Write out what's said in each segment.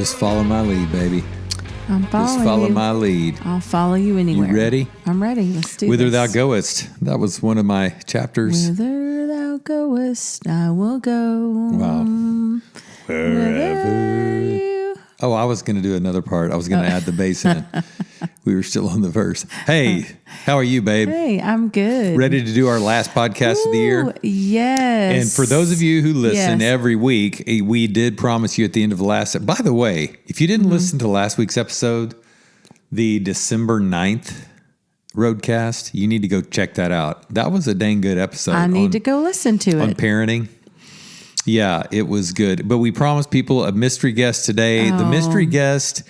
Just follow my lead, baby. I'm following Just follow you. my lead. I'll follow you anywhere. You ready? I'm ready. Let's do Whither this. thou goest. That was one of my chapters. Whither thou goest, I will go. Wow. Wherever you... Oh, I was going to do another part. I was going to add the bass in. We were still on the verse. Hey, how are you, babe? Hey, I'm good. Ready to do our last podcast of the year? Yes. And for those of you who listen Yes. every week, we did promise you at the end of the last... By the way, if you didn't listen to last week's episode, the December 9th roadcast, you need to go check that out. That was a dang good episode. I need to go listen to on it. parenting. Yeah, it was good. But we promised people a mystery guest today. The mystery guest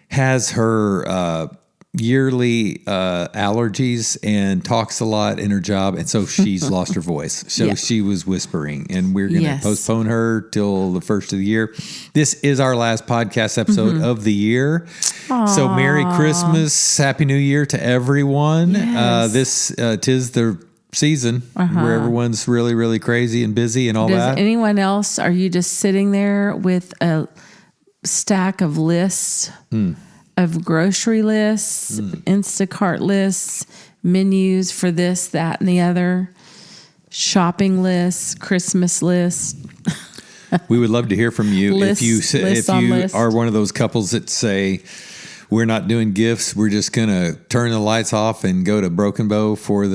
has her yearly allergies and talks a lot in her job. And so she's lost her voice. So Yeah. she was whispering. And we're going to Yes. postpone her till the first of the year. This is our last podcast episode of the year. So Merry Christmas. Happy New Year to everyone. Yes. Tis the season where everyone's really, really crazy and busy and all Does that. anyone else, are you just sitting there with a stack of lists, of grocery lists, Instacart lists, menus for this, that, and the other, shopping lists, Christmas lists? We would love to hear from you. Lists if on you lists. are one of those couples that say, we're not doing gifts, we're just going to turn the lights off and go to Broken Bow for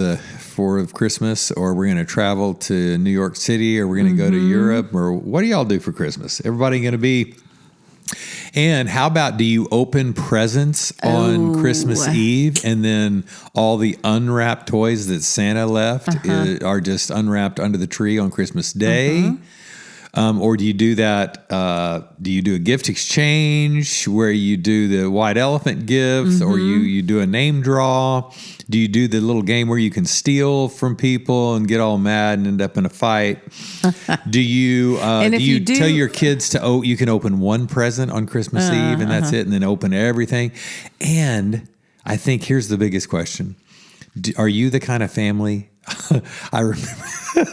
Christmas, or we're going to travel to New York City, or we're going to go to Europe, or what do y'all do for Christmas? Everybody going to be... And how about, do you open presents on Christmas Eve, and then all the unwrapped toys that Santa left are just unwrapped under the tree on Christmas Day? Or do you do that? Do you do a gift exchange where you do the white elephant gifts, or you do a name draw? Do you do the little game where you can steal from people and get all mad and end up in a fight? Do you tell your kids you can open one present on Christmas Eve and that's it, and then open everything? And I think here's the biggest question. Are you the kind of family? I remember,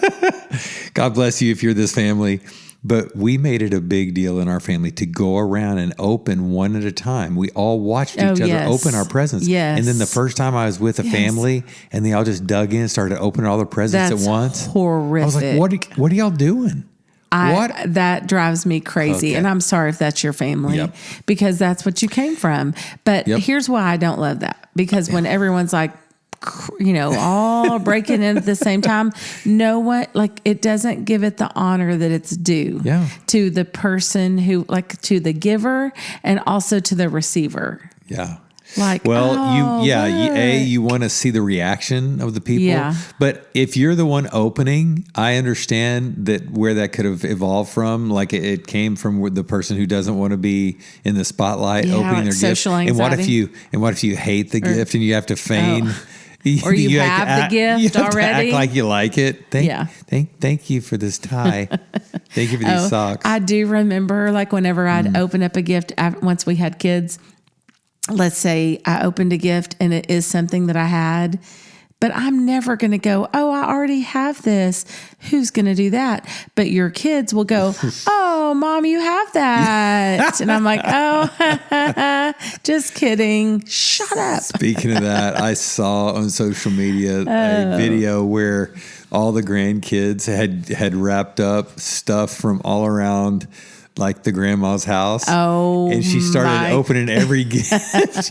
God bless you if you're this family, but we made it a big deal in our family to go around and open one at a time. We all watched each other open our presents. Yes. And then the first time I was with a family and they all just dug in and started opening all the presents That's at once. horrific. I was like, what are y'all doing? That drives me crazy. Okay. And I'm sorry if that's your family, Yep. because that's what you came from. But here's why I don't love that. Because when everyone's like, all breaking in at the same time, no one, it doesn't give it the honor that it's due to the person who, to the giver and also to the receiver. Yeah. You you want to see the reaction of the people. Yeah. But if you're the one opening, I understand that where that could have evolved from. Like it came from the person who doesn't want to be in the spotlight opening their gift. Social anxiety. And what if you hate the gift and you have to feign? Or you have the gift you have already. To act like you like it. Thank you for this tie. Thank you for these socks. I do remember, whenever I'd open up a gift once we had kids. Let's say I opened a gift and it is something that I had, but I'm never going to go, oh, I already have this. Who's going to do that? But your kids will go, oh, Mom, you have that. And I'm like, oh, just kidding. Shut up. Speaking of that, I saw on social media a video where all the grandkids had wrapped up stuff from all around the grandma's house. Oh, and she started opening every gift.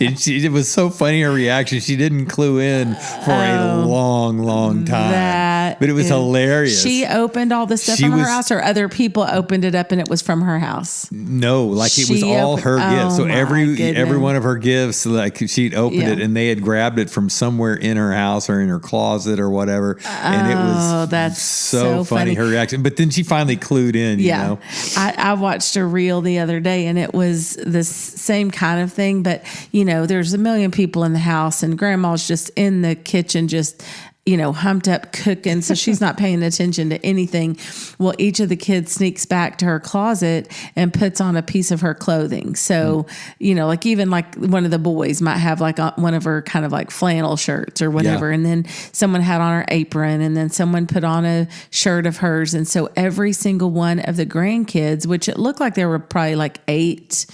And it was so funny, her reaction. She didn't clue in for a long time. But it was hilarious. She opened all the stuff from her house, or other people opened it up and it was from her house? No, it was all her gifts. So every one of her gifts, she'd opened it and they had grabbed it from somewhere in her house or in her closet or whatever. And it was that's so funny, her reaction. But then she finally clued in, you know. I watched a reel the other day and it was the same kind of thing, but there's a million people in the house and grandma's just in the kitchen just humped up cooking. So she's not paying attention to anything. Well, each of the kids sneaks back to her closet and puts on a piece of her clothing. So, like even like one of the boys might have like one of her kind of like flannel shirts or whatever. Yeah. And then someone had on her apron, and then someone put on a shirt of hers. And so every single one of the grandkids, which it looked like there were probably like 8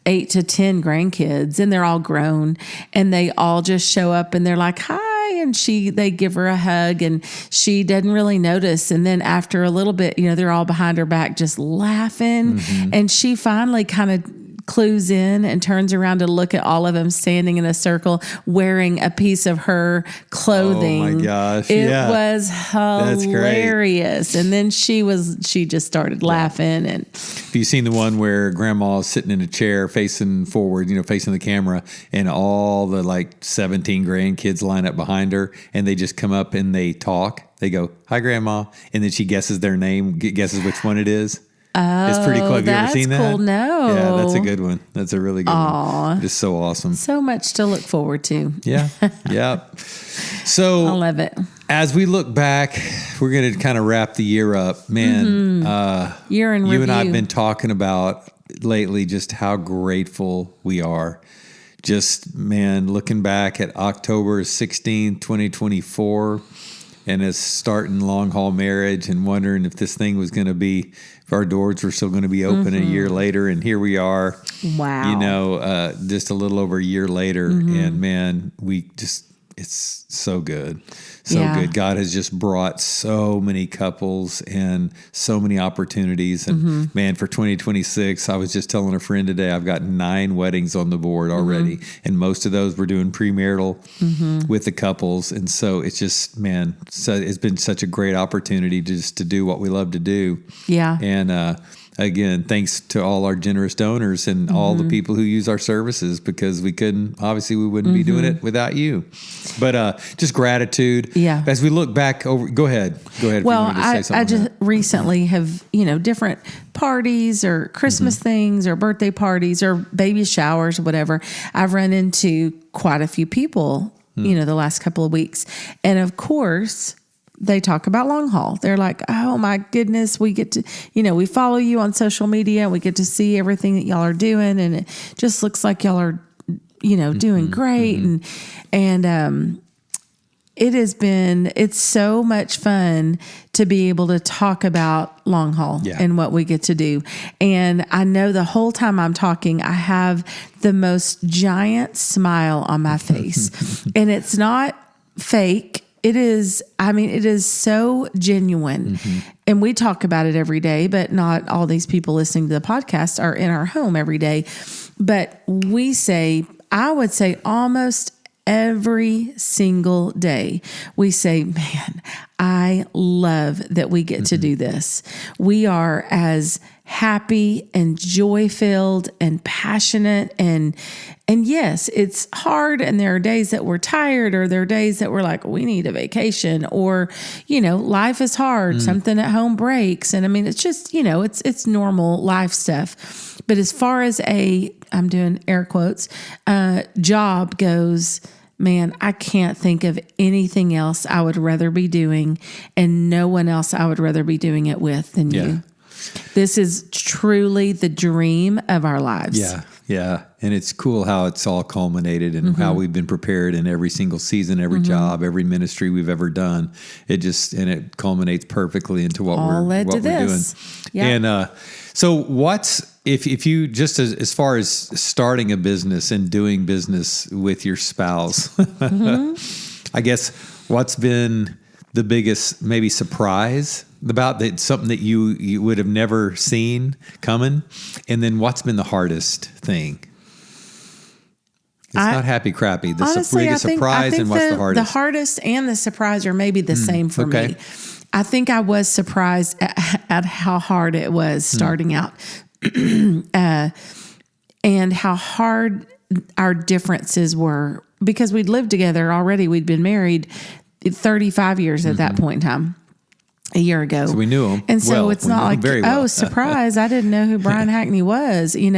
to 10 grandkids, and they're all grown, and they all just show up and they're like, hi. And they give her a hug, and she doesn't really notice. And then after a little bit, they're all behind her back just laughing. And she finally kind of clues in and turns around to look at all of them standing in a circle wearing a piece of her clothing. Oh my gosh. It was hilarious. And then she just started laughing. And have you seen the one where grandma's sitting in a chair facing forward, facing the camera, and all the like 17 grandkids line up behind her, and they just come up and they talk. They go, hi, Grandma. And then she guesses their name, guesses which one it is. It's pretty cool. Have you ever seen that? Cool. No. Yeah, that's a good one. That's a really good one. Just so awesome. So much to look forward to. Yeah. Yeah. So I love it. As we look back, we're going to kind of wrap the year up. Man, year in review. You and I have been talking about lately just how grateful we are. Just, man, looking back at October 16, 2024, and as starting long haul marriage and wondering if this thing was going to be, if our doors were still going to be open a year later. And here we are, wow, just a little over a year later. And man, it's so good. So good. God has just brought so many couples and so many opportunities. And man, for 2026, I was just telling a friend today, I've got 9 weddings on the board already. And most of those we're doing premarital with the couples. And so it's just, man, it's been such a great opportunity just to do what we love to do. Yeah. And, again, thanks to all our generous donors and all the people who use our services, because we wouldn't be doing it without you. But just gratitude. Yeah. As we look back over, go ahead. Well, I just recently have, different parties or Christmas things or birthday parties or baby showers or whatever. I've run into quite a few people, the last couple of weeks. And of course, they talk about long haul. They're like, oh my goodness, we get to, we follow you on social media. We get to see everything that y'all are doing. And it just looks like y'all are, doing great. And it's so much fun to be able to talk about long haul and what we get to do. And I know the whole time I'm talking, I have the most giant smile on my face. And it's not fake. It is so genuine. And we talk about it every day, but not all these people listening to the podcast are in our home every day. But I would say almost every single day, we say, man, I love that we get to do this. We are as happy and joy-filled and passionate. And yes, it's hard. And there are days that we're tired, or there are days that we're like, we need a vacation, or, life is hard. Something at home breaks. And it's just, it's normal life stuff. But as far as I'm doing air quotes, job goes, man, I can't think of anything else I would rather be doing, and no one else I would rather be doing it with than you. This is truly the dream of our lives. Yeah. Yeah. And it's cool how it's all culminated and how we've been prepared in every single season, every job, every ministry we've ever done. It culminates perfectly into what we're doing. Yeah. And so if you just as far as starting a business and doing business with your spouse, I guess what's been the biggest maybe surprise about that, something that you would have never seen coming? And then what's been the hardest thing? It's not happy crappy. Honestly, biggest surprise, and what's the hardest? The hardest and the surprise are maybe the same for me. I think I was surprised at how hard it was starting out, and how hard our differences were, because we'd lived together already. We'd been married 35 years at that point in time. A year ago. So we knew him. And so it's not like, oh, surprise, I didn't know who Brian Hackney was. We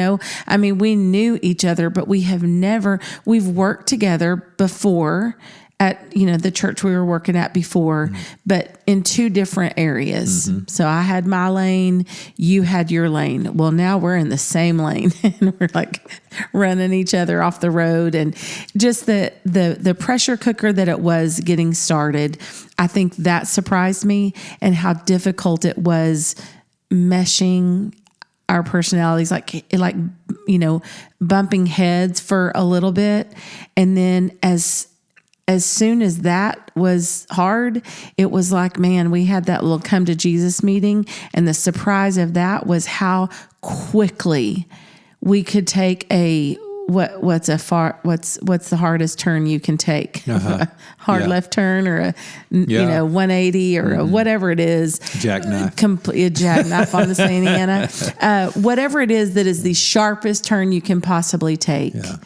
knew each other, but we've worked together before at, the church we were working at before, but in two different areas. So I had my lane, you had your lane. Well, now we're in the same lane and we're like running each other off the road, and just the pressure cooker that it was getting started. I think that surprised me, and how difficult it was meshing our personalities, like bumping heads for a little bit. And then as soon as that was hard, it was like, man, we had that little come to Jesus meeting. And the surprise of that was how quickly we could take what's the hardest turn you can take? Hard left turn, or a 180, or a whatever it is. Jackknife. A jackknife on the Santa Ana. Whatever it is that is the sharpest turn you can possibly take. Yeah.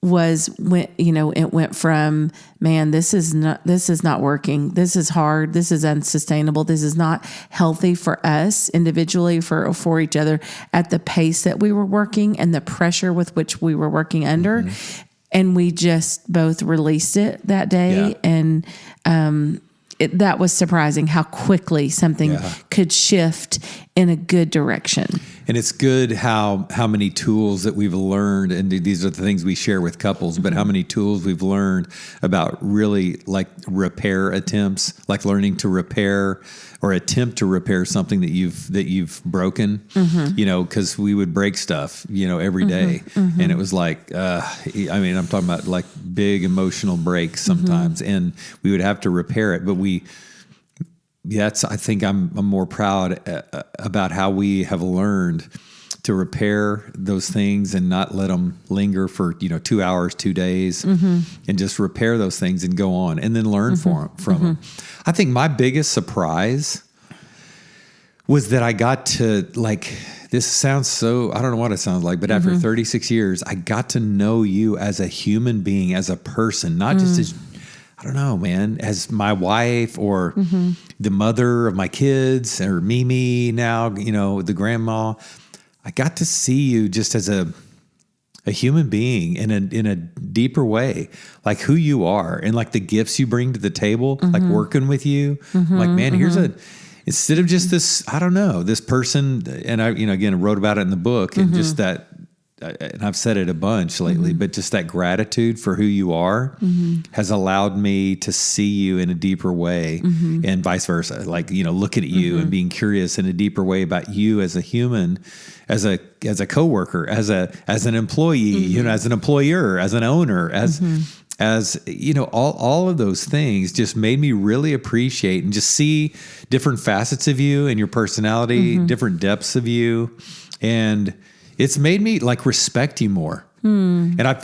It went from, man, this is not working. This is hard. This is unsustainable. This is not healthy for us individually, for each other, at the pace that we were working and the pressure with which we were working under. And we just both released it that day. Yeah. And, that was surprising how quickly something could shift in a good direction. And it's good how many tools that we've learned, and these are the things we share with couples, but how many tools we've learned about really like repair attempts, like learning to repair or attempt to repair something that you've broken, because we would break stuff, every day. And it was like, I'm talking about like big emotional breaks sometimes, and we would have to repair it. But I think I'm more proud about how we have learned to repair those things and not let them linger for 2 hours, 2 days, and just repair those things and go on, and then learn from them. I think my biggest surprise was that I got to, like, this sounds so, I don't know what it sounds like, but after 36 years, I got to know you as a human being, as a person, not just as, I don't know, man, as my wife or the mother of my kids, or Mimi now, the grandma. I got to see you just as a human being in a deeper way, like who you are and like the gifts you bring to the table, like working with you. Like, man, here's instead of just this, I don't know, this person, and I, again, wrote about it in the book, and just that, and I've said it a bunch lately, but just that gratitude for who you are has allowed me to see you in a deeper way, and vice versa. Like, looking at you and being curious in a deeper way about you as a human, as a coworker, as an employee, as an employer, as an owner, as all of those things just made me really appreciate and just see different facets of you and your personality, different depths of you. And it's made me like respect you more. And I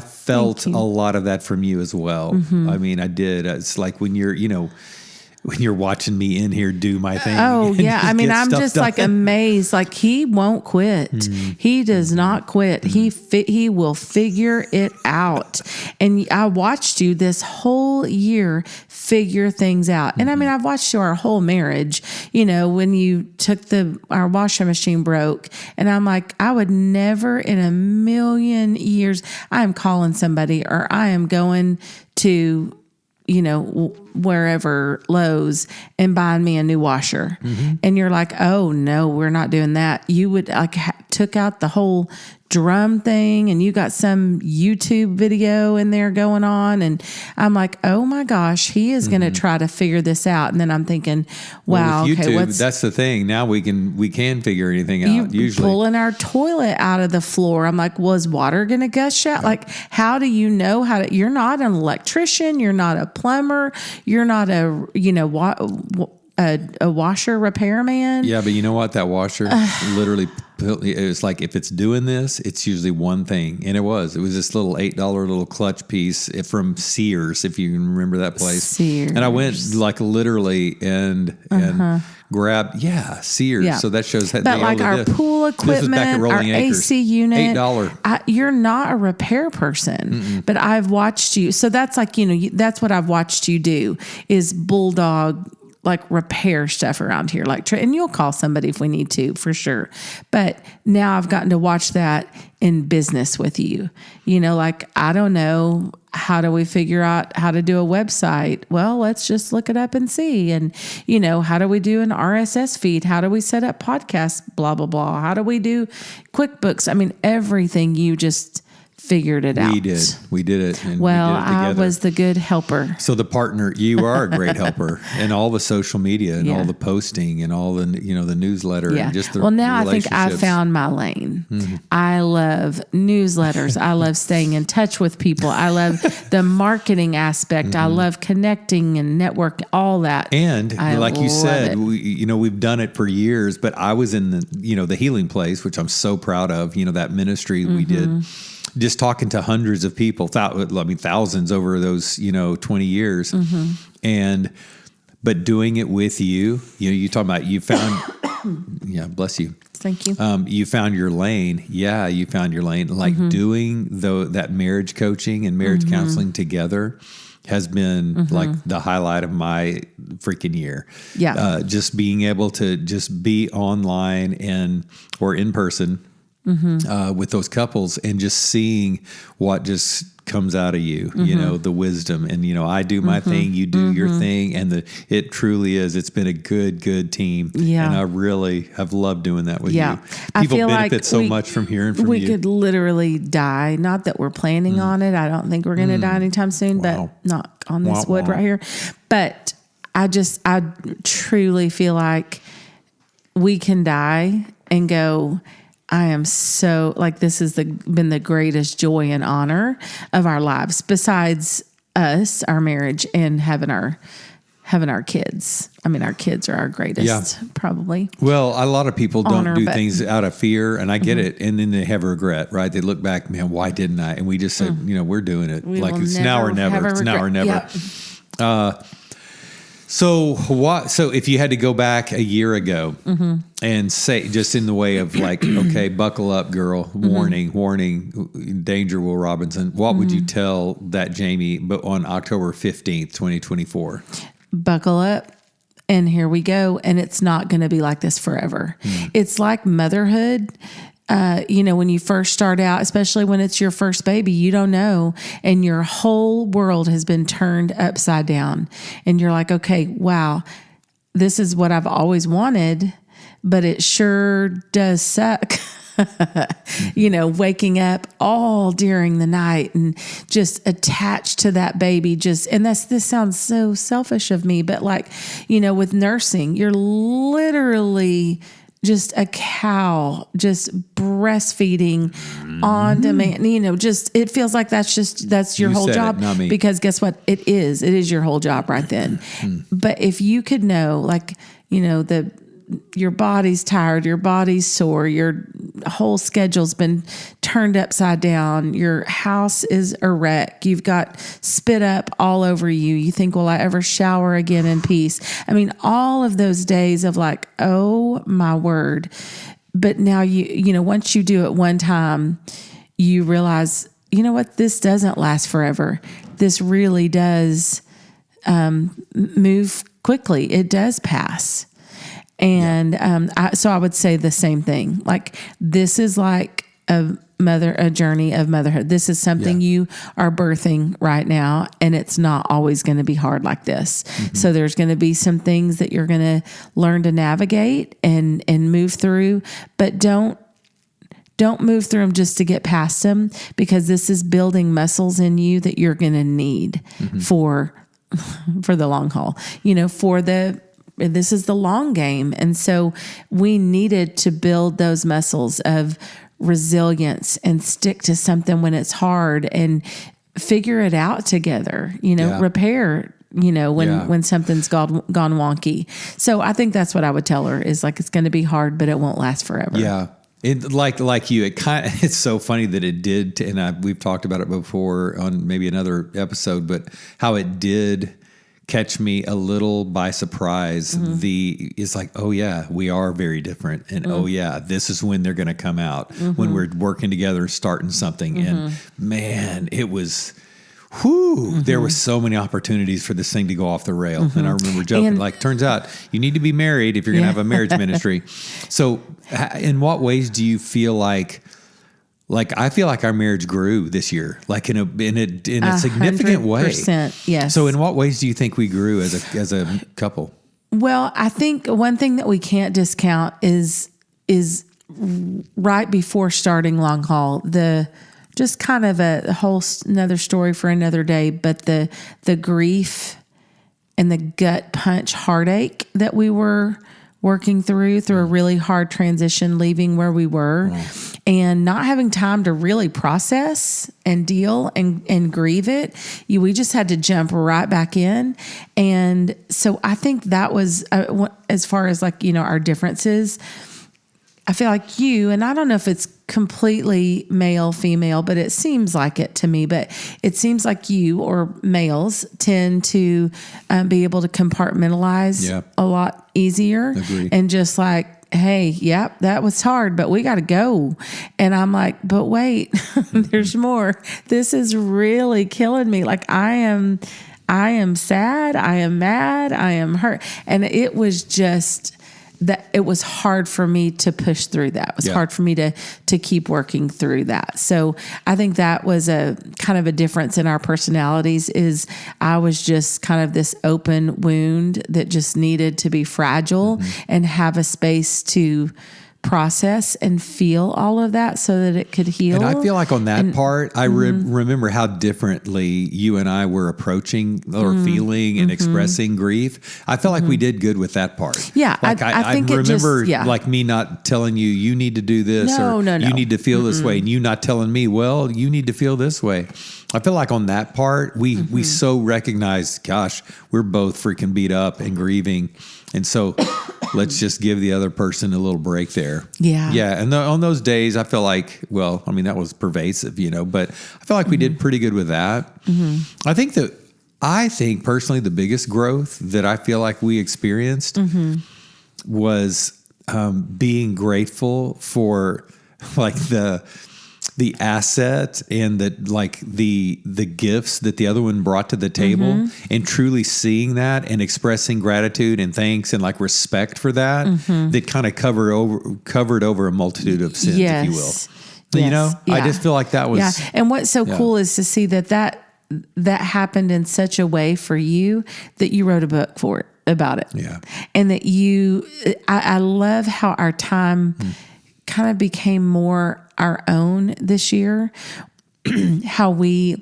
felt a lot of that from you as well. I mean, I did. It's like when you're watching me in here do my thing. Oh yeah. I mean, I'm just like amazed. Like, he won't quit. He does not quit. He will figure it out. And I watched you this whole year figure things out. And I mean, I've watched you our whole marriage, when you took our washing machine broke, and I'm like, I would never in a million years, I am calling somebody, or I am going to, wherever, Lowe's, and buying me a new washer. And you're like, oh no, we're not doing that. You would like took out the whole drum thing, and you got some YouTube video in there going on. And I'm like, oh my gosh, he is going to try to figure this out. And then I'm thinking, wow, with YouTube, okay, that's the thing. Now we can figure anything out. Usually pulling our toilet out of the floor. I'm like, was water going to gush out? Like, how do you know you're not an electrician. You're not a plumber. You're not a washer repairman. Yeah, but you know what? That washer literally, it's like, if it's doing this, it's usually one thing. And it was this little $8 little clutch piece from Sears, if you can remember that place. Sears. And I went like literally and grabbed, Sears. Yeah. So that shows that. But like our pool equipment, our AC unit, $8. You're not a repair person, but I've watched you. So that's like, that's what I've watched you do, is bulldog, like repair stuff around here, and you'll call somebody if we need to, for sure. But now I've gotten to watch that in business with you. Like, I don't know, how do we figure out how to do a website? Well, let's just look it up and see. And, how do we do an RSS feed? How do we set up podcasts? Blah, blah, blah. How do we do QuickBooks? I mean, everything you just figured it out. We did it. And well, we did it together. I was the good helper. So the partner, you are a great helper, and all the social media and all the posting and all the, the newsletter and just the now I think I found my lane. Mm-hmm. I love newsletters. I love staying in touch with people. I love the marketing aspect. Mm-hmm. I love connecting and networking, all that. And like you said, we've done it for years, but I was in the healing place, which I'm so proud of, that ministry we did. Just talking to hundreds of people, thousands over those, 20 years. Mm-hmm. But doing it with you, you talking about, you found, yeah, bless you. Thank you. You found your lane. Yeah, you found your lane. Like doing that marriage coaching and marriage counseling together has been like the highlight of my freaking year. Yeah. Just being able to just be online or in person with those couples and just seeing what just comes out of you, the wisdom. And, I do my thing, you do your thing. And it truly is. It's been a good team. Yeah. And I really have loved doing that with you. I People feel benefit like so much from hearing from you. We could literally die. Not that we're planning on it. I don't think we're going to die anytime soon, but knock on this wood right here. But I truly feel like we can die and go, I am so this has been the greatest joy and honor of our lives, besides us, our marriage, and having our kids. I mean, our kids are our greatest, probably. Well, a lot of people don't do things out of fear, and I get it. And then they have regret, right? They look back, man, why didn't I? And we just said, we're doing it. It's now or never. It's now or never. Yep. So if you had to go back a year ago and say, just in the way of okay, buckle up, girl, warning, danger, Will Robinson, what would you tell that Jamie, but on October 15th, 2024? Buckle up. And here we go. And it's not going to be like this forever. It's like motherhood. When you first start out, especially when it's your first baby, you don't know, and your whole world has been turned upside down. And you're like, okay, wow, this is what I've always wanted, but it sure does suck. Waking up all during the night and just attached to that baby. This sounds so selfish of me, but with nursing, you're literally just a cow, just breastfeeding on demand. It feels like that's your whole job. Not me. Because guess what? It is your whole job right then. But if you could know, your body's tired, your body's sore, your whole schedule's been turned upside down, your house is a wreck, you've got spit up all over you, you think, will I ever shower again in peace? I mean, all of those days of oh my word. But now once you do it one time, you realize, what, this doesn't last forever. This really does move quickly. It does pass. And so I would say the same thing. This is like a journey of motherhood. This is something you are birthing right now, and it's not always going to be hard like this. So there's going to be some things that you're going to learn to navigate and move through, but don't move through them just to get past them, because this is building muscles in you that you're going to need for the long haul, this is the long game. And so we needed to build those muscles of resilience and stick to something when it's hard and figure it out together, repair, when something's gone wonky. So I think that's what I would tell her is it's going to be hard, but it won't last forever. Yeah. It like you, it's so funny that it did. We've talked about it before on maybe another episode, but how it did catch me a little by surprise. It's oh yeah, we are very different. And oh yeah, this is when they're going to come out, when we're working together, starting something. And man, it was, there were so many opportunities for this thing to go off the rail. And I remember joking, turns out you need to be married if you're going to have a marriage ministry. So in what ways do you feel like like I feel like our marriage grew this year, like in a significant way. 100%, yes. So in what ways do you think we grew as a couple? Well, I think one thing that we can't discount is right before starting long haul, just kind of a whole another story for another day, but the grief and the gut punch heartache that we were working through a really hard transition, leaving where we were and not having time to really process and deal and grieve it. We just had to jump right back in. And so I think that was, as far as like, our differences, I feel like you, and I don't know if it's completely male, female, but it seems like it to me, but it seems like you or males tend to be able to compartmentalize a lot easier. Agreed. And just like, hey, yep, that was hard, but we got to go. And I'm like, but wait, there's more. This is really killing me. Like I am sad. I am mad. I am hurt. And it was just that it was hard for me to push through that. It was hard for me to keep working through that. So I think that was a kind of a difference in our personalities. Is I was just kind of this open wound that just needed to be fragile and have a space to process and feel all of that so that it could heal. And I feel like on that part, I remember how differently you and I were approaching or feeling and expressing grief. I felt like we did good with that part. Yeah. Like I think remember like me not telling you, you need to do this No. you need to feel this way, and you not telling me, well, you need to feel this way. I feel like on that part, we so recognize, gosh, we're both freaking beat up and grieving. And so let's just give the other person a little break there. Yeah. Yeah. And on those days, I feel like, well, I mean, that was pervasive, but I feel like we did pretty good with that. I think personally, the biggest growth that I feel like we experienced was being grateful for like the asset and the gifts that the other one brought to the table, and truly seeing that and expressing gratitude and thanks and like respect for that, that kind of covered over a multitude of sins, if you will. I just feel like that was. Yeah. And what's so cool is to see that happened in such a way for you that you wrote a book about it. Yeah. And that I love how our time kind of became more our own this year. How I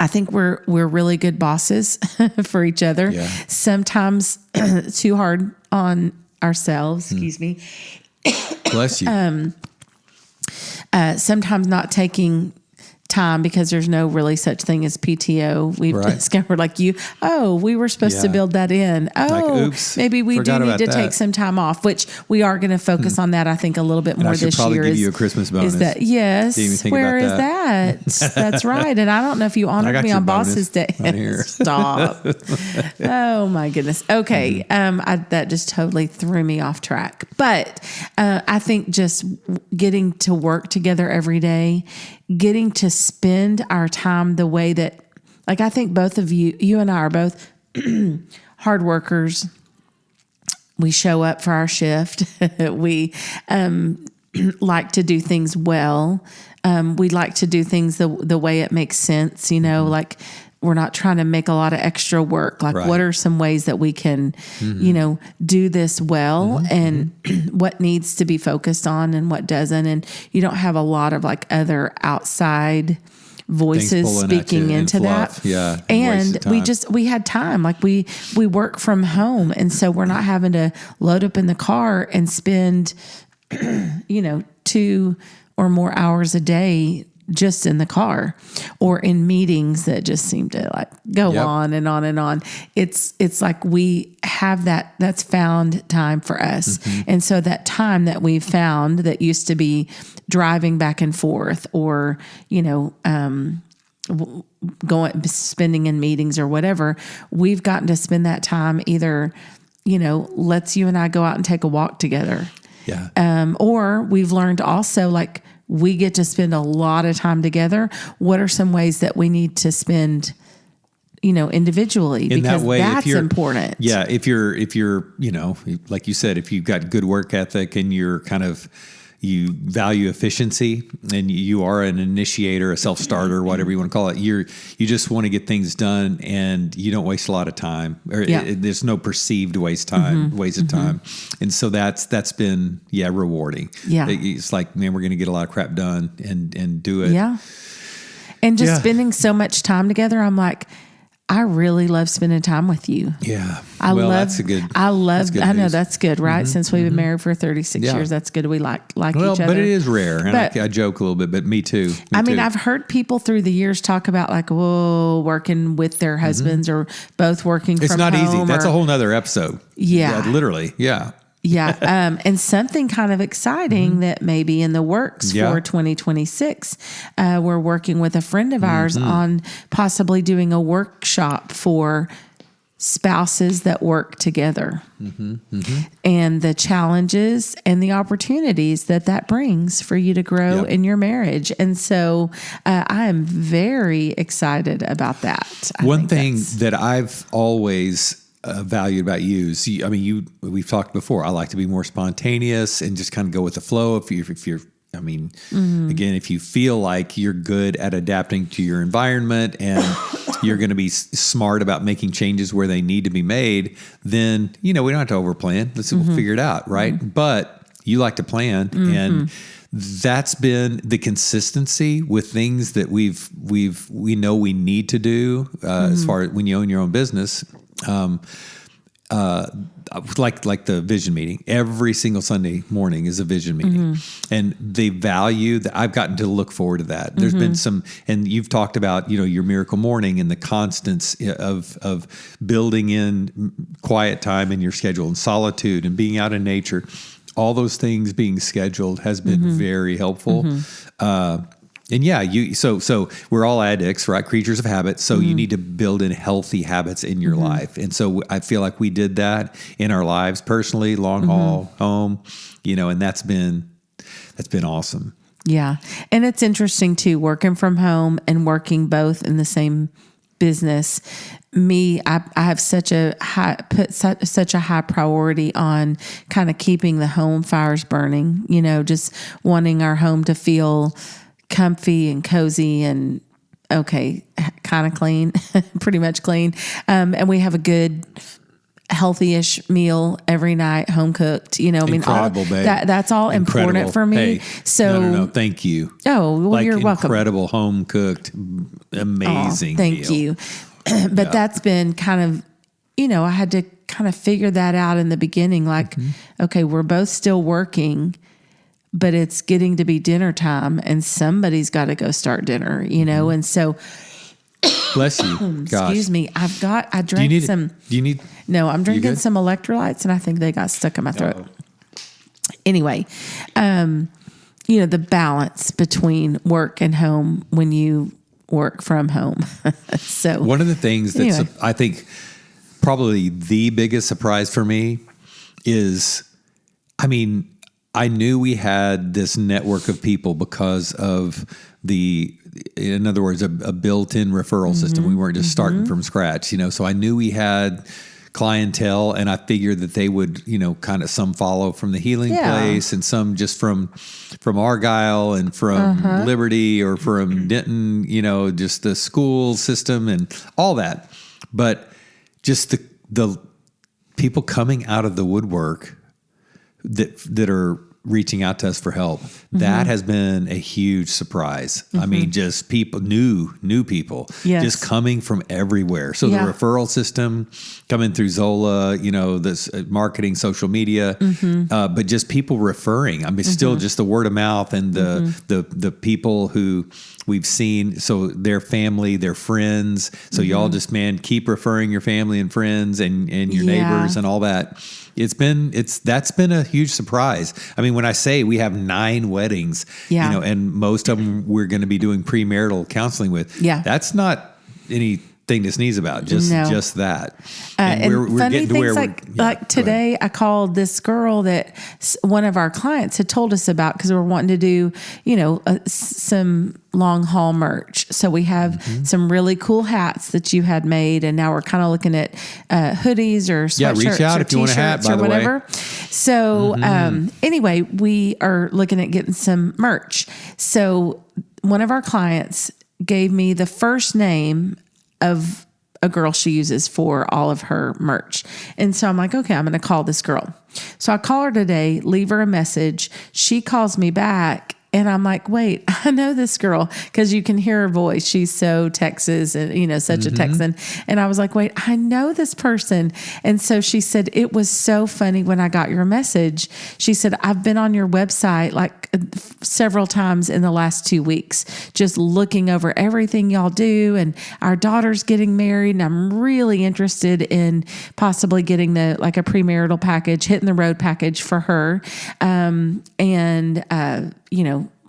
think we're really good bosses for each other. Yeah. Sometimes too hard on ourselves. Excuse me. Bless you. Sometimes not taking time because there's no really such thing as PTO. We've discovered we were supposed to build that in. Oops, maybe we do need to take some time off, which we are going to focus on that, I think, a little bit more this year. I should probably give you a Christmas bonus. Is that, yes. Where is that? That's right. And I don't know if you honored me on Boss's Day. Stop. Oh my goodness. Okay. That just totally threw me off track. But I think just getting to work together every day, getting to spend our time the way that, like, I think both of you and I are both hard workers. We show up for our shift. We like to do things well. We like to do things the way it makes sense, like we're not trying to make a lot of extra work. Like, what are some ways that we can, do this well, and what needs to be focused on and what doesn't. And you don't have a lot of like other outside voices speaking into that. Yeah. And we had time. Like we work from home. And so we're not having to load up in the car and spend, 2 or more hours a day just in the car or in meetings that just seem to like go on and on and on. It's like we have that's found time for us. And so that time that we've found that used to be driving back and forth or, spending in meetings or whatever, we've gotten to spend that time either, let's you and I go out and take a walk together. Yeah. Or we've learned also like, we get to spend a lot of time together. What are some ways that we need to spend, individually? In because that way, that's important. Yeah. If you're, like you said, if you've got good work ethic and you're kind of, you value efficiency, and you are an initiator, a self-starter, whatever you want to call it. You just want to get things done, and you don't waste a lot of time. Or there's no perceived waste of time. And so that's been rewarding. Yeah, it's like, man, we're going to get a lot of crap done and do it. Yeah, and just spending so much time together. I'm like, I really love spending time with you. Yeah. I know that's good that's good, right? Since we've been married for 36 years, that's good. We like each other. But it is rare. And I joke a little bit, but me too. I mean, I've heard people through the years talk about like, working with their husbands or both working from home. It's not easy. That's a whole nother episode. Yeah. Literally. Yeah. Yeah. And something kind of exciting that may be in the works for 2026. We're working with a friend of ours on possibly doing a workshop for spouses that work together and the challenges and the opportunities that brings for you to grow in your marriage. And so I am very excited about that. One thing that I've always valued about you is, we've talked before, I like to be more spontaneous and just kind of go with the flow. If you're again, if you feel like you're good at adapting to your environment and you're going to be smart about making changes where they need to be made, then, we don't have to overplan. We'll figure it out. Right. But you like to plan, and that's been the consistency with things that we know we need to do, as far as when you own your own business. Like the vision meeting, every single Sunday morning is a vision meeting, and they value that. I've gotten to look forward to that. There's been some, and you've talked about, your miracle morning and the constants of building in quiet time in your schedule and solitude and being out in nature. All those things being scheduled has been very helpful. And so we're all addicts, right? Creatures of habit. So you need to build in healthy habits in your life. And so I feel like we did that in our lives personally, long haul, home, and that's been awesome. Yeah. And it's interesting too, working from home and working both in the same business. I have such a high priority on kind of keeping the home fires burning, just wanting our home to feel comfy and cozy and kind of clean, pretty much clean. And we have a good, healthy-ish meal every night, home cooked. Incredible, babe. That's all important for me. Hey, no, thank you. Oh, well, you're welcome. Incredible home cooked, amazing. Thank you. But that's been kind of, I had to kind of figure that out in the beginning. Like, okay, we're both still working, but it's getting to be dinner time and somebody's got to go start dinner, And so, bless you. Excuse me. I drank some. Do you need? No, I'm drinking some electrolytes and I think they got stuck in my throat. Anyway, the balance between work and home when you work from home. So one of the things that's, I think, probably the biggest surprise for me is, I knew we had this network of people because of in other words, a built-in referral system. We weren't just starting from scratch, so I knew we had clientele, and I figured that they would, kind of some follow from the healing place and some just from Argyle and from Liberty or from Denton, just the school system and all that. But just the people coming out of the woodwork that are reaching out to us for help. That has been a huge surprise. Just people, new people, just coming from everywhere. So the referral system coming through Zola, this marketing, social media, but just people referring. Still just the word of mouth and the people who we've seen. So their family, their friends. So y'all just, keep referring your family and friends and your neighbors and all that. That's been a huge surprise. When I say we have 9 weddings, and most of them we're going to be doing premarital counseling with, that's not anything to sneeze about. Just that. And we're getting to where like today, I called this girl that one of our clients had told us about because we're wanting to do, some long haul merch. So we have some really cool hats that you had made, and now we're kind of looking at hoodies or sweatshirts reach out or if you want a hat, t-shirts by or the whatever. way. So anyway, we are looking at getting some merch. So one of our clients gave me the first name of a girl she uses for all of her merch. And so I'm like, okay, I'm going to call this girl. So I call her today, leave her a message. She calls me back. And I'm like, wait, I know this girl, because you can hear her voice. She's so Texas and, such a Texan. And I was like, wait, I know this person. And so she said, it was so funny when I got your message. She said, I've been on your website like several times in the last 2 weeks, just looking over everything y'all do. And our daughter's getting married, and I'm really interested in possibly getting a premarital package, hitting the road package for her.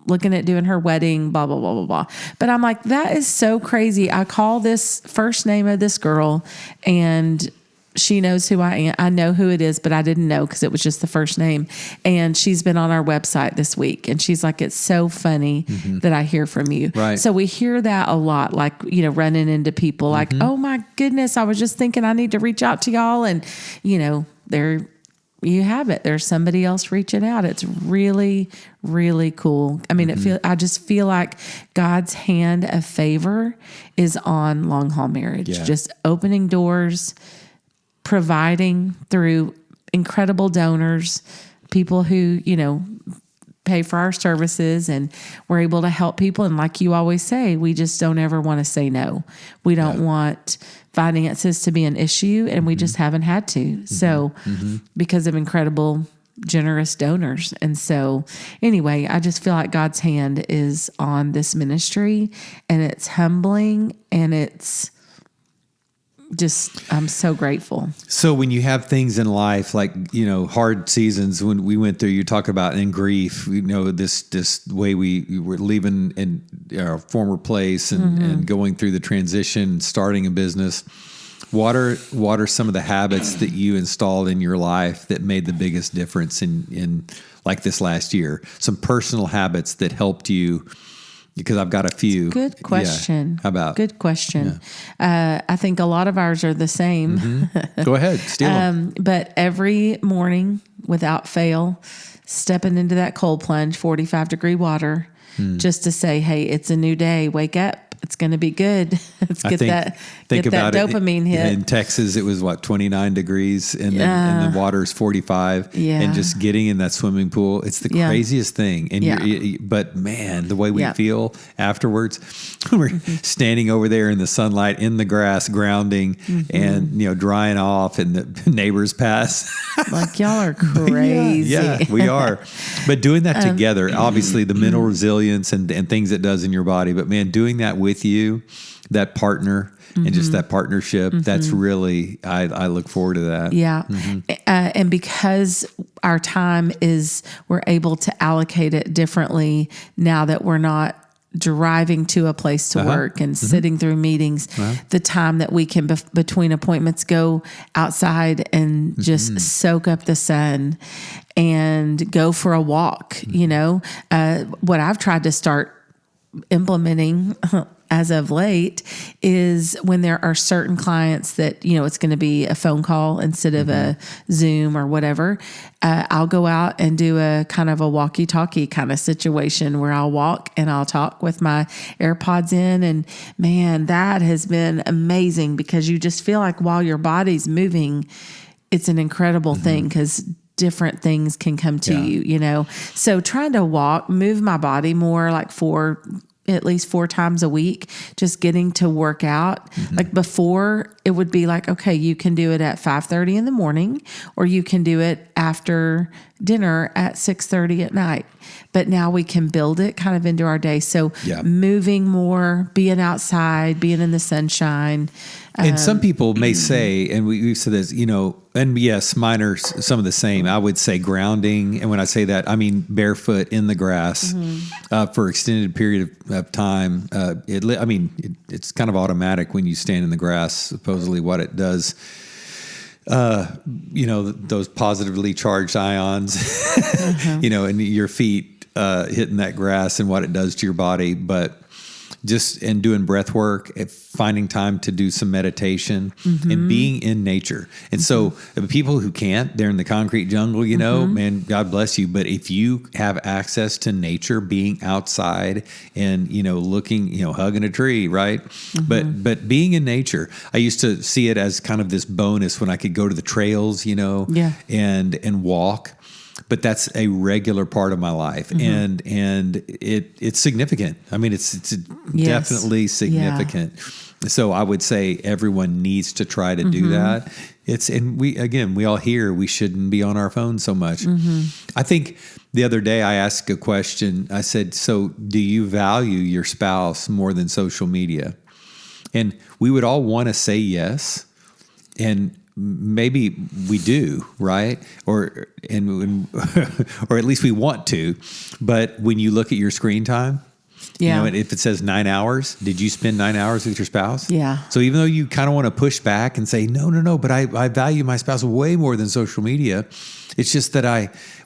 Looking at doing her wedding, blah, blah, blah, blah, blah. But I'm like, that is so crazy. I call this first name of this girl, and she knows who I am. I know who it is, but I didn't know because it was just the first name. And she's been on our website this week. And she's like, it's so funny that I hear from you. Right. So we hear that a lot, running into people like, oh my goodness, I was just thinking I need to reach out to y'all. And, there you have it. There's somebody else reaching out. It's really, really cool. I mean, I just feel like God's hand of favor is on long haul marriage, just opening doors, providing through incredible donors, people who, pay for our services, and we're able to help people. And like you always say, we just don't ever want to say no. We don't want finances to be an issue, and we just haven't had to. So because of incredible, generous donors. And so anyway, I just feel like God's hand is on this ministry, and it's humbling, and it's just, I'm so grateful. So when you have things in life like, hard seasons, when we went through, you talk about in grief, this way we were leaving in our former place and going through the transition, starting a business. What are some of the habits that you installed in your life that made the biggest difference in like this last year? Some personal habits that helped you. Because I've got a few. Good question. Yeah. How about? Good question. Yeah. I think a lot of ours are the same. Go ahead, steal them. But every morning, without fail, stepping into that cold plunge, 45-degree water, just to say, hey, it's a new day. Wake up. It's going to be good. Let's get that dopamine hit. In Texas, it was 29 degrees, and the water's 45. Yeah. And just getting in that swimming pool, it's the craziest thing. And but man, the way we feel afterwards, we're standing over there in the sunlight, in the grass, grounding, and drying off, and the neighbors pass. Like, y'all are crazy. Yeah, we are. But doing that together, obviously the mental resilience and things it does in your body, but man, doing that with you, that partner, and just that partnership, that's really, I look forward to that. Yeah. And because our time we're able to allocate it differently now that we're not driving to a place to work and sitting through meetings, the time that we can between appointments go outside and just soak up the sun and go for a walk. What I've tried to start implementing as of late is when there are certain clients that, it's going to be a phone call instead of a Zoom or whatever. I'll go out and do a kind of a walkie-talkie kind of situation where I'll walk and I'll talk with my AirPods in. And man, that has been amazing, because you just feel like while your body's moving, it's an incredible thing, because different things can come to you, So trying to move my body more, like at least 4 times a week, just getting to work out. Like before, it would be like, okay, you can do it at 5:30 in the morning, or you can do it after dinner at 6:30 at night. But now we can build it kind of into our day. So moving more, being outside, being in the sunshine. And some people may say, and we've said this, and yes, mine are some of the same. I would say grounding. And when I say that, I mean barefoot in the grass for extended period of time. It's kind of automatic when you stand in the grass, supposedly what it does. Those positively charged ions, and your feet hitting that grass and what it does to your body. But just and doing breath work, finding time to do some meditation and being in nature. And so people who can't, they're in the concrete jungle, you know, man, God bless you. But if you have access to nature, being outside and, you know, looking, you know, hugging a tree, right? But being in nature, I used to see it as kind of this bonus when I could go to the trails, you know, and walk. But that's a regular part of my life, and it's significant. I mean, it's definitely significant. Yeah. So I would say everyone needs to try to do that. And we all hear we shouldn't be on our phone so much. I think the other day I asked a question. I said, "So do you value your spouse more than social media?" And we would all want to say yes, and maybe we do, right? Or at least we want to. But when you look at your screen time, you know, if it says 9 hours, did you spend 9 hours with your spouse? Yeah. So even though you kind of want to push back and say, no, but I value my spouse way more than social media. It's just that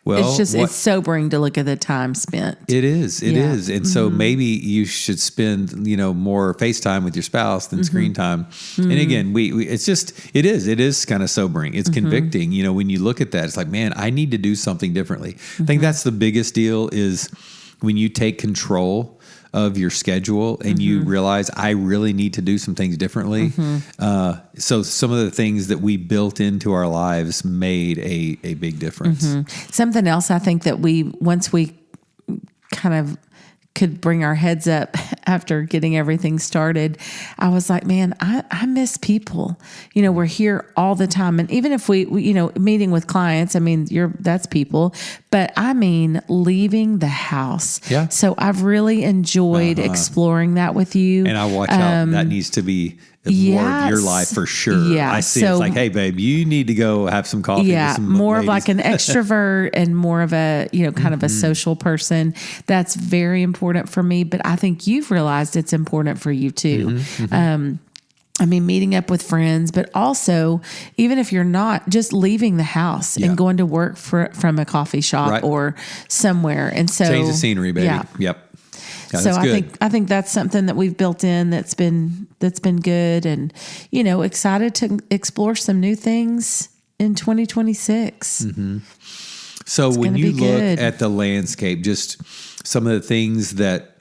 it's sobering to look at the time spent. It is. And so maybe you should spend, you know, more FaceTime with your spouse than screen time. And again, it is kind of sobering. It's convicting. You know, when you look at that, it's like, man, I need to do something differently. I think that's the biggest deal is when you take control of your schedule and you realize I really need to do some things differently. So some of the things that we built into our lives made a big difference. Something else I think that once we kind of could bring our heads up after getting everything started, I was like, man, I miss people. You know, we're here all the time. And even if we you know, meeting with clients, I mean, that's people, but I mean, leaving the house. Yeah. So I've really enjoyed exploring that with you. And I watch out. That needs to be more of your life for sure. Yeah. I see it's like, hey, babe, you need to go have some coffee. Yeah. With some more ladies. of like an extrovert and more of a, you know, kind of a social person. That's very important for me, but I think you've realized it's important for you too. I mean, meeting up with friends, but also even if you're not, just leaving the house and going to work from a coffee shop or somewhere. And so change the scenery, baby. Yeah. Yep. Yeah, so I think that's something that we've built in that's been good, and you know, excited to explore some new things in 2026. So when you look at the landscape, just some of the things that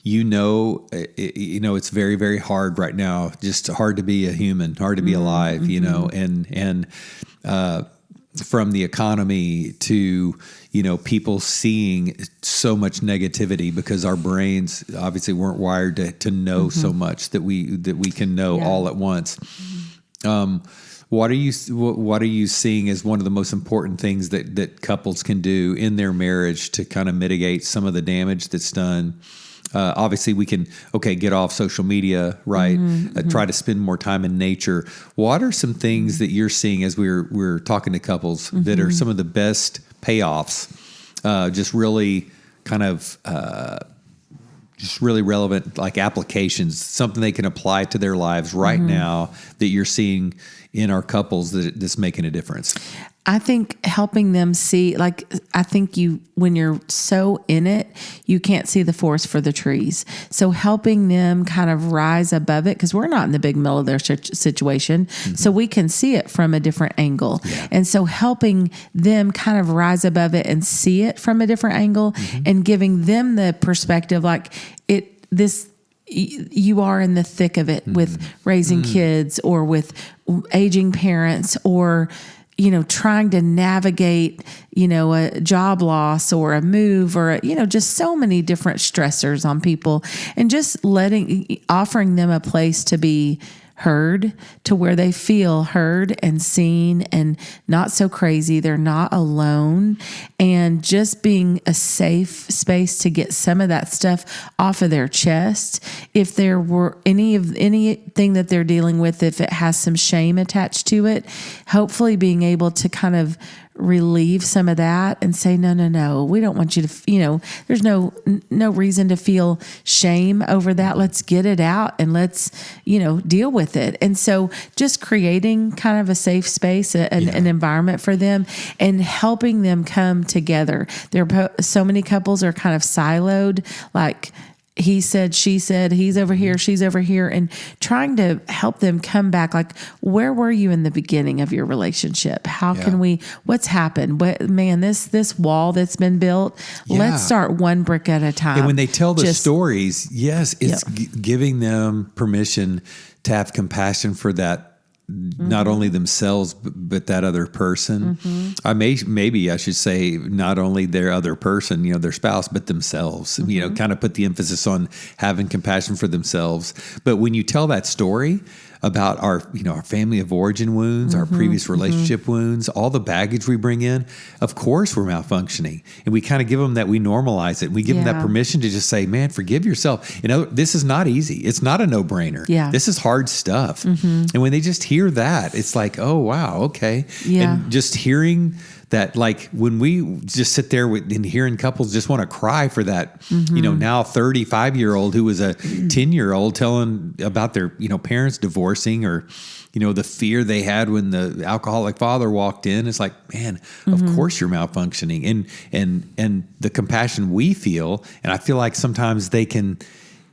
you know, it's very, very hard right now. Just hard to be a human, hard to be alive. You know, and from the economy to, you know, people seeing so much negativity because our brains obviously weren't wired to know so much that we can know all at once. What are you seeing as one of the most important things that couples can do in their marriage to kind of mitigate some of the damage that's done? Obviously, we can, get off social media, right? Try to spend more time in nature. What are some things that you're seeing as we're talking to couples that are some of the best payoffs? Just really kind of just really relevant, like applications, something they can apply to their lives right now that you're seeing in our couples that's making a difference. I think helping them see, I think when you're so in it, you can't see the forest for the trees. So helping them kind of rise above it, because we're not in the big middle of their situation, so we can see it from a different angle. Yeah. And so helping them kind of rise above it and see it from a different angle and giving them the perspective, you are in the thick of it with raising kids or with aging parents or, trying to navigate, a job loss or a move or, just so many different stressors on people, and just offering them a place to be heard, to where they feel heard and seen and not so crazy. They're not alone, and just being a safe space to get some of that stuff off of their chest. If there were anything that they're dealing with, if it has some shame attached to it, hopefully being able to kind of relieve some of that and say, no, we don't want you to, there's no reason to feel shame over that. Let's get it out and let's, deal with it. And so just creating kind of a safe space, an environment for them, and helping them come together. So many couples are kind of siloed, like, he said, she said, he's over here, she's over here, and trying to help them come back. Like, where were you in the beginning of your relationship? How can we, what's happened? This wall that's been built, let's start one brick at a time. And when they tell the stories, it's giving them permission to have compassion for that. Not only themselves, but that other person. Maybe I should say not only their other person, their spouse, but themselves. Kind of put the emphasis on having compassion for themselves. But when you tell that story about our family of origin wounds, our previous relationship wounds, all the baggage we bring in, of course we're malfunctioning. And we kind of give them that, we normalize it. We give them that permission to just say, man, forgive yourself. This is not easy. It's not a no-brainer. Yeah. This is hard stuff. And when they just hear that, it's like, oh, wow, okay. Yeah. And just hearing that, like when we just sit there and hearing couples just want to cry for that, now 35-year-old who was a 10-year-old telling about their, parents divorcing, or, the fear they had when the alcoholic father walked in. It's like, man, of course you're malfunctioning, and the compassion we feel. And I feel like sometimes they can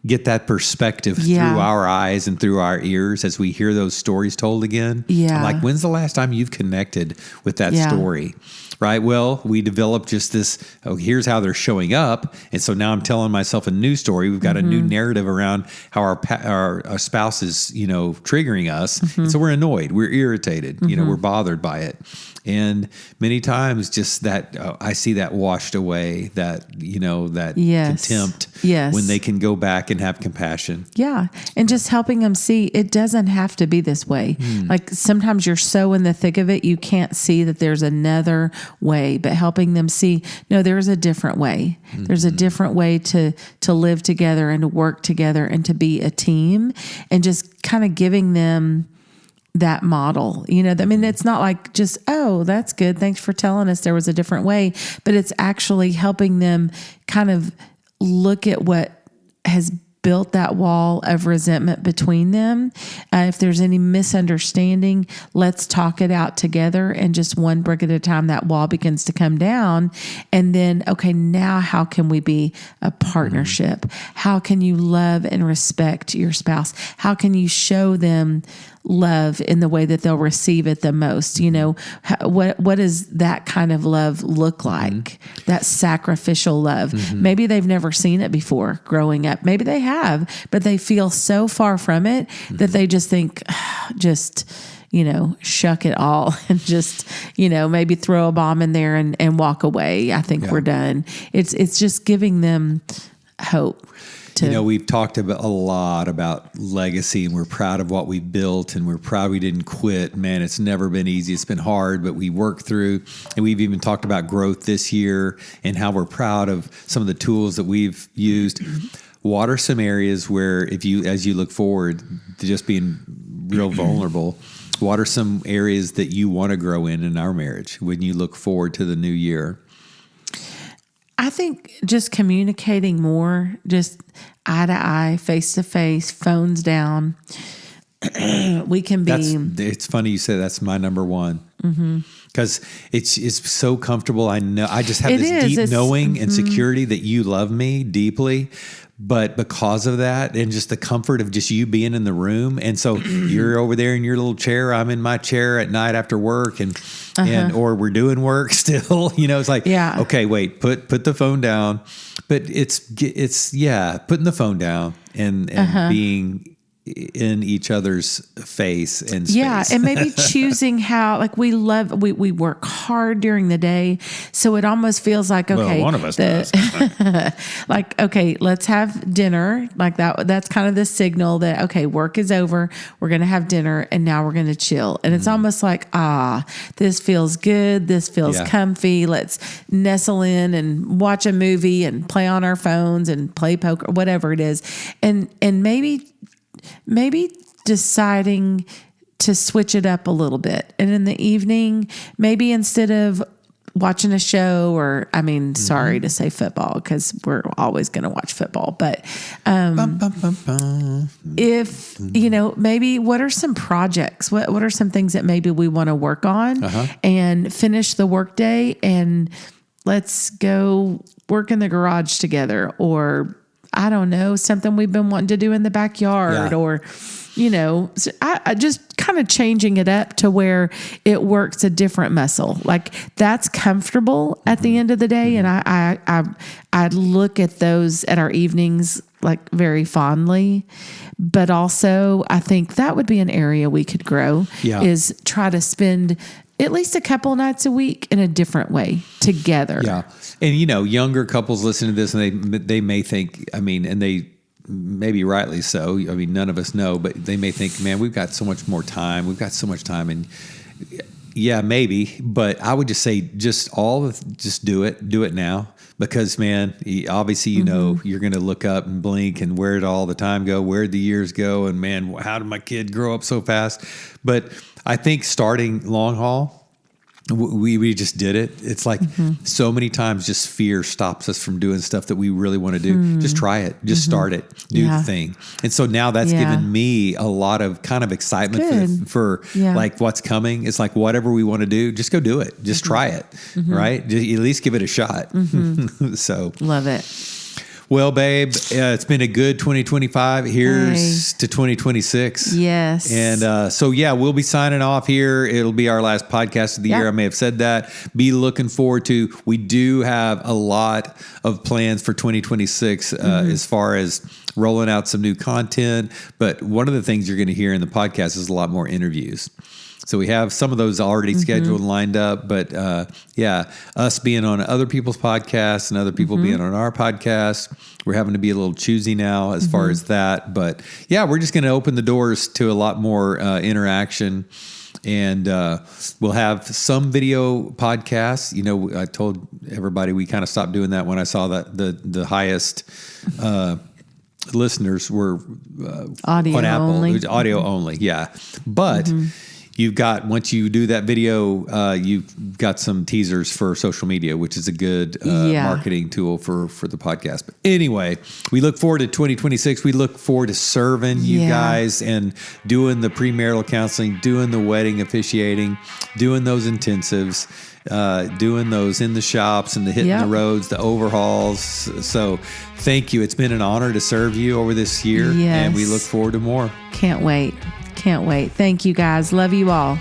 get that perspective through our eyes and through our ears as we hear those stories told again. Yeah. I'm like, when's the last time you've connected with that story? Right. Well, we developed just this, here's how they're showing up. And so now I'm telling myself a new story. We've got a new narrative around how our spouse is, triggering us. And so we're annoyed. We're irritated. We're bothered by it. And many times just that, I see that washed away, that, that contempt when they can go back and have compassion. Yeah. And just helping them see it doesn't have to be this way. Like sometimes you're so in the thick of it, you can't see that there's another way, but helping them see, no, there's a different way. There's a different way to live together and to work together and to be a team, and just kind of giving them that model. It's not like just, oh, that's good, thanks for telling us there was a different way, but it's actually helping them kind of look at what has built that wall of resentment between them. If there's any misunderstanding, let's talk it out together, and just one brick at a time, that wall begins to come down. And then, okay, now how can we be a partnership? How can you love and respect your spouse? How can you show them love in the way that they'll receive it the most? What does that kind of love look like? That sacrificial love. Maybe they've never seen it before growing up. Maybe they have, but they feel so far from it that they just think, shuck it all and just, maybe throw a bomb in there and walk away. I think we're done. It's just giving them hope. We've talked a lot about legacy, and we're proud of what we built, and we're proud we didn't quit. Man, it's never been easy. It's been hard, but we worked through, and we've even talked about growth this year and how we're proud of some of the tools that we've used. What are some areas where, as you look forward to just being real vulnerable, what are some areas that you want to grow in our marriage when you look forward to the new year? I think just communicating more, just eye to eye, face to face, phones down. We can be. It's funny you say that's my number one, because it's so comfortable. I know I just have this deep knowing and security that you love me deeply. But because of that, and just the comfort of just you being in the room, and so you're over there in your little chair, I'm in my chair at night after work, and or we're doing work still. It's like, okay, wait, put the phone down. But it's putting the phone down and being in each other's face and space. Yeah, and maybe choosing how, like, we work hard during the day, so it almost feels like, okay, one of us does. Like, okay, let's have dinner, like that. That's kind of the signal that, okay, work is over, we're going to have dinner, and now we're going to chill. And it's almost like, this feels good, this feels comfy, let's nestle in and watch a movie and play on our phones and play poker, whatever it is. And maybe deciding to switch it up a little bit. And in the evening, maybe instead of watching a show, or, sorry to say football, because we're always going to watch football. But if, maybe what are some projects? What are some things that maybe we want to work on and finish the workday, and let's go work in the garage together, or I don't know, something we've been wanting to do in the backyard, or, so I just kind of changing it up to where it works a different muscle. Like that's comfortable at the end of the day. And I look at those at our evenings like very fondly, but also I think that would be an area we could grow is try to spend at least a couple nights a week in a different way together. Yeah. And, younger couples listen to this and they may think, and they maybe rightly so. None of us know, but they may think, man, we've got so much more time. We've got so much time. And yeah, maybe, but I would just say just do it now. Because, man, obviously, you're going to look up and blink and where did all the time go? Where did the years go? And, man, how did my kid grow up so fast? But I think starting long haul, we just did it. It's like so many times just fear stops us from doing stuff that we really want to do. Just try it. Just start it. Do the thing. And so now that's given me a lot of kind of excitement for like what's coming. It's like whatever we want to do, just go do it. Just try it. Right? Just at least give it a shot. So love it. Well, babe, it's been a good 2025. Here's to 2026. Yes. And we'll be signing off here. It'll be our last podcast of the year. I may have said that. Be looking forward to, we do have a lot of plans for 2026 as far as rolling out some new content. But one of the things you're going to hear in the podcast is a lot more interviews. So we have some of those already scheduled and lined up, but us being on other people's podcasts and other people being on our podcast, we're having to be a little choosy now as far as that. But we're just going to open the doors to a lot more interaction, and we'll have some video podcasts. I told everybody we kind of stopped doing that when I saw that the highest listeners were audio on Apple, only. Audio only, but. You've got, once you do that video, you've got some teasers for social media, which is a good marketing tool for the podcast. But anyway, we look forward to 2026. We look forward to serving you guys and doing the premarital counseling, doing the wedding officiating, doing those intensives, doing those in the shops and the hitting the roads, the overhauls. So thank you. It's been an honor to serve you over this year, and we look forward to more. Can't wait. Thank you, guys. Love you all.